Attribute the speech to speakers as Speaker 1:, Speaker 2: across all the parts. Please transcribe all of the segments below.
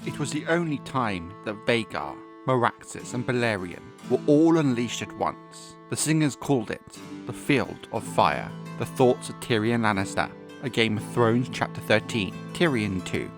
Speaker 1: It was the only time that Vhagar, Meraxes and Balerion were all unleashed at once. The singers called it the Field of Fire. The Thoughts of Tyrion Lannister, A Game of Thrones Chapter 13, Tyrion 2.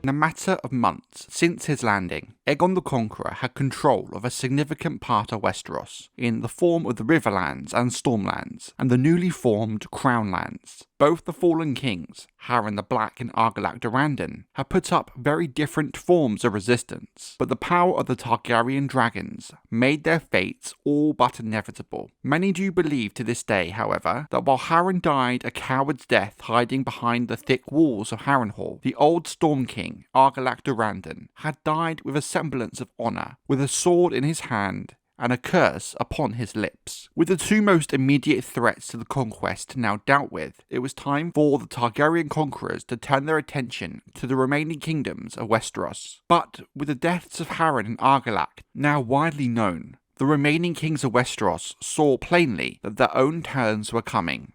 Speaker 1: In a matter of months since his landing, Aegon the Conqueror had control of a significant part of Westeros, in the form of the Riverlands and Stormlands, and the newly formed Crown Lands. Both the fallen kings, Harren the Black and Argilac Durrandon, had put up very different forms of resistance, but the power of the Targaryen dragons made their fates all but inevitable. Many do believe to this day, however, that while Harren died a coward's death hiding behind the thick walls of Harrenhal, the old Storm King, Argilac Durrandon, had died with a semblance of honour, with a sword in his hand and a curse upon his lips. With the two most immediate threats to the conquest now dealt with, it was time for the Targaryen conquerors to turn their attention to the remaining kingdoms of Westeros. But with the deaths of Harren and Argilac now widely known, the remaining kings of Westeros saw plainly that their own turns were coming.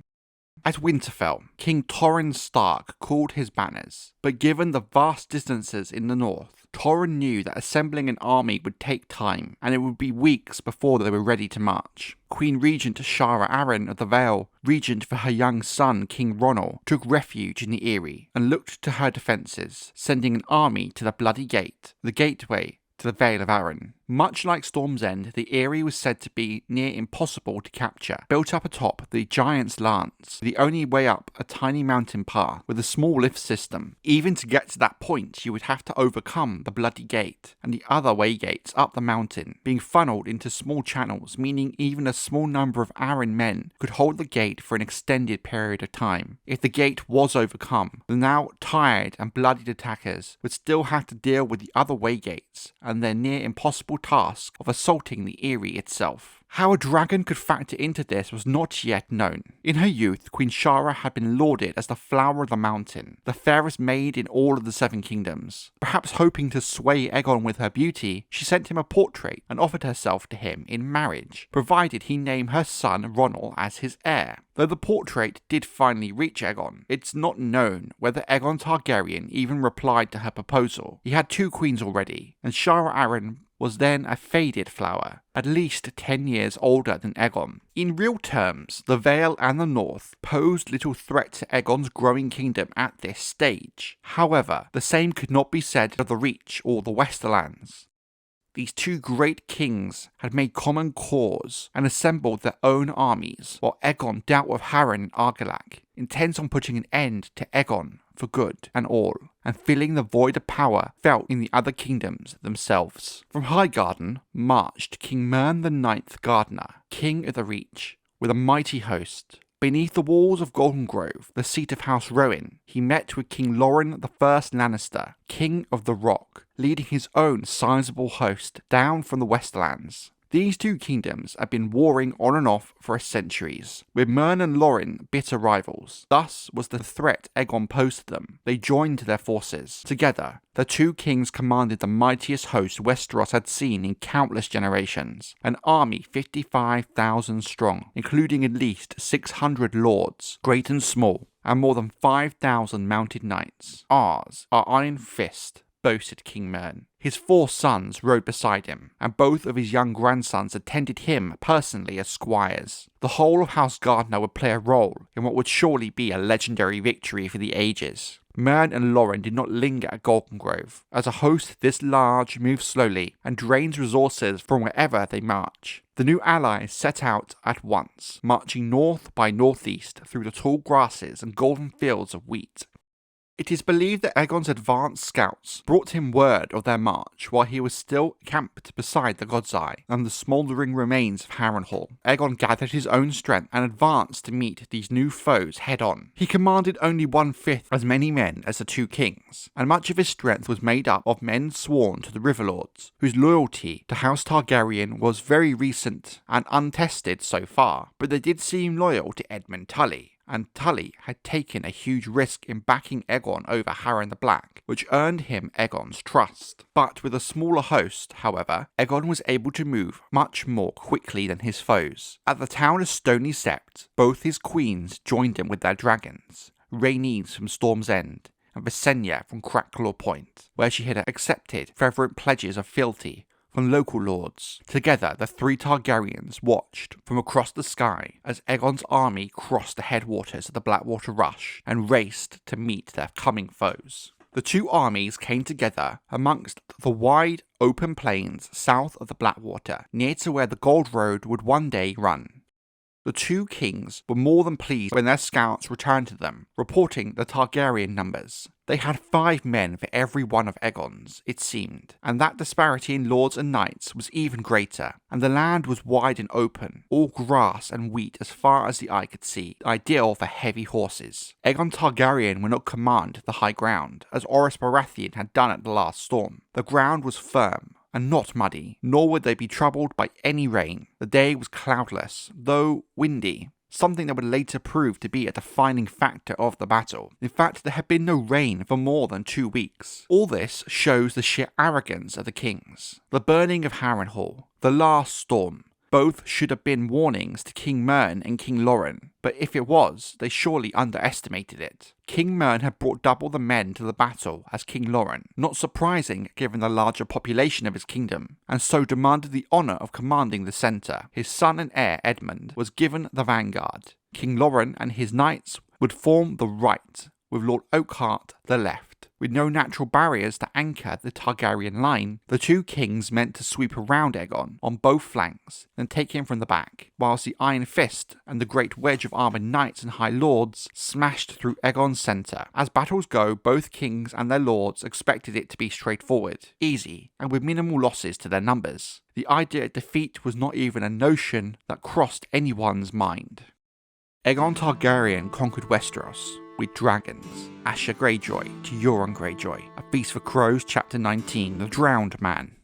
Speaker 1: At Winterfell, King Torrhen Stark called his banners, but given the vast distances in the north, Torrhen knew that assembling an army would take time, and it would be weeks before they were ready to march. Queen Regent Shara Arryn of the Vale, regent for her young son King Ronald, took refuge in the Eyrie and looked to her defences, sending an army to the Bloody Gate, the gateway to the Vale of Arryn. Much like Storm's End, the Eyrie was said to be near impossible to capture. Built up atop the Giant's Lance, the only way up a tiny mountain path with a small lift system. Even to get to that point, you would have to overcome the Bloody Gate and the other way gates up the mountain, being funneled into small channels, meaning even a small number of Arryn men could hold the gate for an extended period of time. If the gate was overcome, the now tired and bloodied attackers would still have to deal with the other way gates and their near impossible task of assaulting the Eyrie itself. How a dragon could factor into this was not yet known. In her youth, Queen Shara had been lauded as the flower of the mountain, the fairest maid in all of the Seven Kingdoms. Perhaps hoping to sway Aegon with her beauty, she sent him a portrait and offered herself to him in marriage, provided he name her son Ronald as his heir. Though the portrait did finally reach Aegon, it's not known whether Aegon Targaryen even replied to her proposal. He had two queens already, and Shara Arryn was then a faded flower, at least 10 years older than Aegon. In real terms, the Vale and the North posed little threat to Aegon's growing kingdom at this stage. However, the same could not be said of the Reach or the Westerlands. These two great kings had made common cause and assembled their own armies, while Aegon dealt with Harren and Argilac, intent on putting an end to Aegon for good and all, and filling the void of power felt in the other kingdoms themselves. From Highgarden marched King Mern the Ninth Gardener, king of the Reach, with a mighty host. Beneath the walls of Golden Grove, the seat of House Rowan, he met with King Loren the First Lannister, king of the Rock, leading his own sizable host down from the Westlands. These two kingdoms had been warring on and off for centuries, with Mern and Loren bitter rivals. Thus was the threat Aegon posed to them. They joined their forces. Together, the two kings commanded the mightiest host Westeros had seen in countless generations, an army 55,000 strong, including at least 600 lords, great and small, and more than 5,000 mounted knights. Ours, our iron fist, boasted King Mern. His 4 sons rode beside him, and both of his young grandsons attended him personally as squires. The whole of House Gardner would play a role in what would surely be a legendary victory for the ages. Mern and Loren did not linger at Golden Grove, as a host this large moves slowly and drains resources from wherever they march. The new allies set out at once, marching north by northeast through the tall grasses and golden fields of wheat. It is believed that Aegon's advanced scouts brought him word of their march while he was still camped beside the God's Eye and the smouldering remains of Harrenhal. Aegon gathered his own strength and advanced to meet these new foes head-on. He commanded only 1/5 as many men as the two kings, and much of his strength was made up of men sworn to the Riverlords, whose loyalty to House Targaryen was very recent and untested so far, but they did seem loyal to Edmund Tully. and Tully had taken a huge risk in backing Aegon over Harren the Black, which earned him Aegon's trust. But with a smaller host, however, Aegon was able to move much more quickly than his foes. At the town of Stony Sept, both his queens joined him with their dragons, Rhaenys from Storm's End, and Visenya from Crackclaw Point, where she had accepted fervent pledges of fealty from local lords. Together, the three Targaryens watched from across the sky as Aegon's army crossed the headwaters of the Blackwater Rush and raced to meet their coming foes. The two armies came together amongst the wide, open plains south of the Blackwater, near to where the Gold Road would one day run. The two kings were more than pleased when their scouts returned to them, reporting the Targaryen numbers. They had 5 men for every one of Aegon's, it seemed, and that disparity in lords and knights was even greater, and the land was wide and open, all grass and wheat as far as the eye could see, ideal for heavy horses. Aegon Targaryen would not command the high ground, as Orys Baratheon had done at the last storm. The ground was firm and not muddy, nor would they be troubled by any rain. The day was cloudless, though windy, something that would later prove to be a defining factor of the battle. In fact, there had been no rain for more than 2 weeks. All this shows the sheer arrogance of the kings. The burning of Harrenhal, the last storm, both should have been warnings to King Mern and King Loren, but if it was, they surely underestimated it. King Mern had brought double the men to the battle as King Loren, not surprising given the larger population of his kingdom, and so demanded the honour of commanding the centre. His son and heir Edmund was given the vanguard. King Loren and his knights would form the right, with Lord Oakhart the left. With no natural barriers to anchor the Targaryen line, the two kings meant to sweep around Aegon on both flanks, then take him from the back, whilst the Iron Fist and the great wedge of armoured knights and high lords smashed through Aegon's centre. As battles go, both kings and their lords expected it to be straightforward, easy, and with minimal losses to their numbers. The idea of defeat was not even a notion that crossed anyone's mind. Aegon Targaryen conquered Westeros with dragons. Asher Greyjoy to Euron Greyjoy. A Feast for Crows, Chapter 19, The Drowned Man.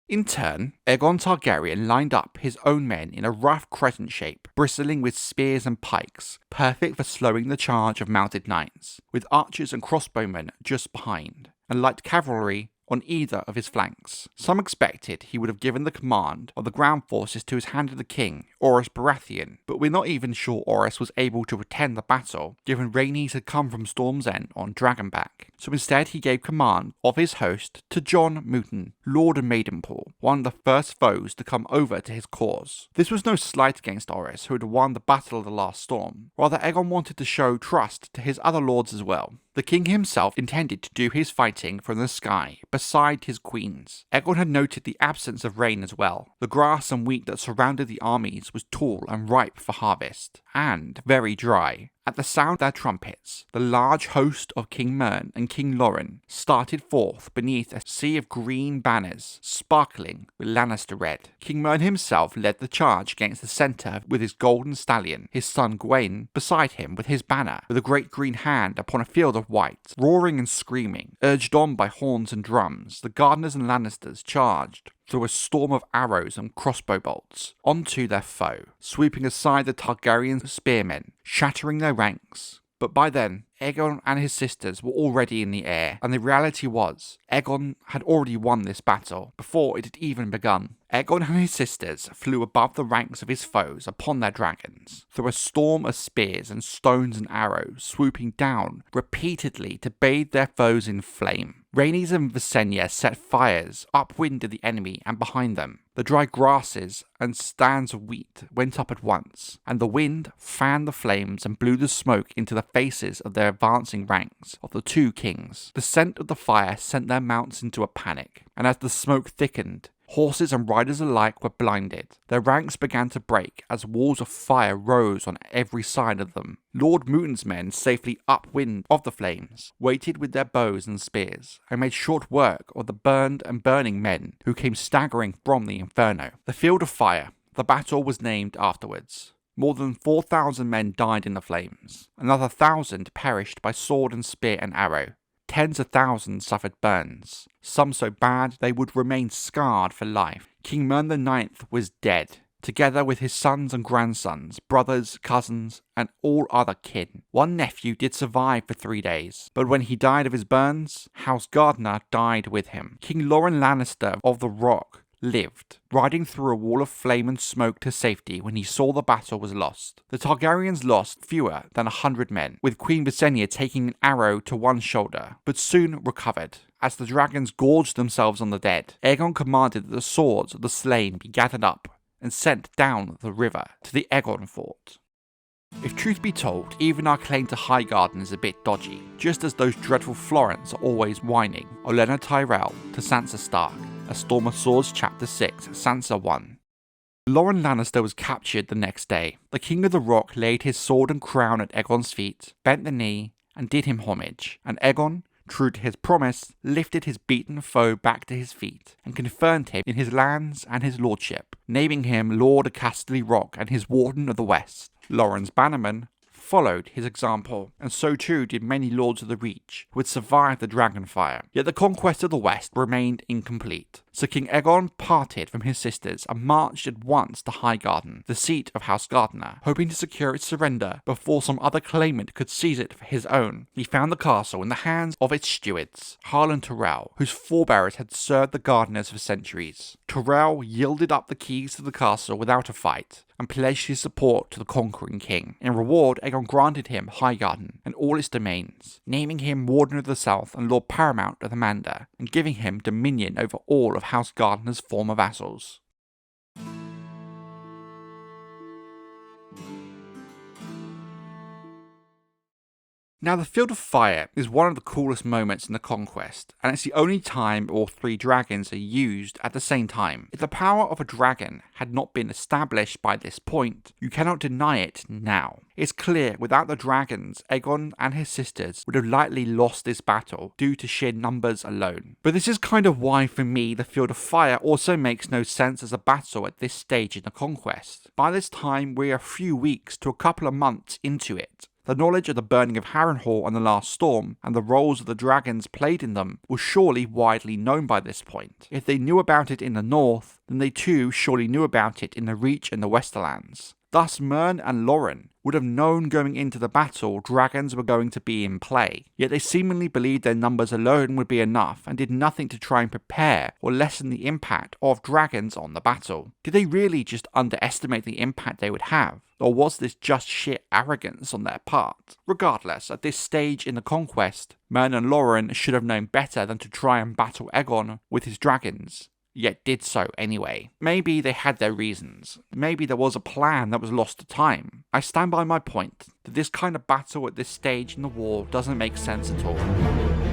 Speaker 1: In turn, Aegon Targaryen lined up his own men in a rough crescent shape, bristling with spears and pikes, perfect for slowing the charge of mounted knights, with archers and crossbowmen just behind, and light cavalry on either of his flanks. Some expected he would have given the command of the ground forces to his hand of the king, Orys Baratheon, but we're not even sure Orys was able to attend the battle, given Rhaenys had come from Storm's End on Dragonback. So instead he gave command of his host to Jon Mooten, Lord of Maidenpool, one of the first foes to come over to his cause. This was no slight against Orys, who had won the Battle of the Last Storm. Rather, Aegon wanted to show trust to his other lords as well. The king himself intended to do his fighting from the sky, beside his queens. Aegon had noted the absence of rain as well. The grass and wheat that surrounded the armies was tall and ripe for harvest, and very dry. At the sound of their trumpets, the large host of King Mern and King Loren started forth beneath a sea of green banners, sparkling with Lannister red. King Mern himself led the charge against the centre with his golden stallion, his son Gwaine beside him with his banner, with a great green hand upon a field of white. Roaring and screaming, urged on by horns and drums, the Gardeners and Lannisters charged through a storm of arrows and crossbow bolts onto their foe, sweeping aside the Targaryen spearmen, shattering their ranks. But by then, Aegon and his sisters were already in the air, and the reality was, Aegon had already won this battle before it had even begun. Aegon and his sisters flew above the ranks of his foes upon their dragons, through a storm of spears and stones and arrows, swooping down repeatedly to bathe their foes in flame. Rhaenys and Visenya set fires upwind of the enemy and behind them. The dry grasses and stands of wheat went up at once, and the wind fanned the flames and blew the smoke into the faces of their advancing ranks of the two kings. The scent of the fire sent their mounts into a panic, and as the smoke thickened, horses and riders alike were blinded. Their ranks began to break as walls of fire rose on every side of them. Lord Mooten's men, safely upwind of the flames, waited with their bows and spears, and made short work of the burned and burning men who came staggering from the inferno. The field of fire, the battle was named afterwards. More than 4,000 men died in the flames. Another 1,000 perished by sword and spear and arrow. Tens of thousands suffered burns, some so bad they would remain scarred for life. King Mern IX was dead, together with his sons and grandsons, brothers, cousins, and all other kin. One nephew did survive for 3 days, but when he died of his burns, House Gardner died with him. King Loren Lannister of the Rock lived, riding through a wall of flame and smoke to safety when he saw the battle was lost. The Targaryens lost fewer than 100 men, with Queen Visenya taking an arrow to one shoulder, but soon recovered. As the dragons gorged themselves on the dead, Aegon commanded that the swords of the slain be gathered up and sent down the river to the Aegon fort. If truth be told, even our claim to Highgarden is a bit dodgy, just as those dreadful Florents are always whining. Olenna Tyrell to Sansa Stark, A Storm of Swords Chapter 6, Sansa 1. Loren Lannister was captured the next day. The King of the Rock laid his sword and crown at Aegon's feet, bent the knee, and did him homage, and Aegon, true to his promise, lifted his beaten foe back to his feet, and confirmed him in his lands and his lordship, naming him Lord of Casterly Rock and his Warden of the West. Loren's bannermen followed his example, and so too did many lords of the Reach who had survived the Dragonfire. Yet the conquest of the West remained incomplete, so King Aegon parted from his sisters and marched at once to Highgarden, the seat of House Gardner, hoping to secure its surrender before some other claimant could seize it for his own. He found the castle in the hands of its stewards, Harlan Tyrell, whose forebears had served the Gardeners for centuries. Tyrell yielded up the keys to the castle without a fight, and pledged his support to the conquering king. In reward, Aegon granted him Highgarden and all its domains, naming him Warden of the South and Lord Paramount of the Mander, and giving him dominion over all of House Gardner's former vassals. Now, the Field of Fire is one of the coolest moments in the Conquest, and it's the only time all 3 dragons are used at the same time. If the power of a dragon had not been established by this point, you cannot deny it now. It's clear without the dragons, Aegon and his sisters would have likely lost this battle due to sheer numbers alone. But this is kind of why, for me, the Field of Fire also makes no sense as a battle at this stage in the Conquest. By this time, we're a few weeks to a couple of months into it. The knowledge of the burning of Harrenhal and the Last Storm, and the roles of the dragons played in them, was surely widely known by this point. If they knew about it in the north, then they too surely knew about it in the Reach and the Westerlands. Thus, Mern and Loren would have known going into the battle dragons were going to be in play, yet they seemingly believed their numbers alone would be enough and did nothing to try and prepare or lessen the impact of dragons on the battle. Did they really just underestimate the impact they would have? Or was this just sheer arrogance on their part? Regardless, at this stage in the conquest, Mern and Loren should have known better than to try and battle Aegon with his dragons, yet did so anyway. Maybe they had their reasons. Maybe there was a plan that was lost to time. I stand by my point that this kind of battle at this stage in the war doesn't make sense at all.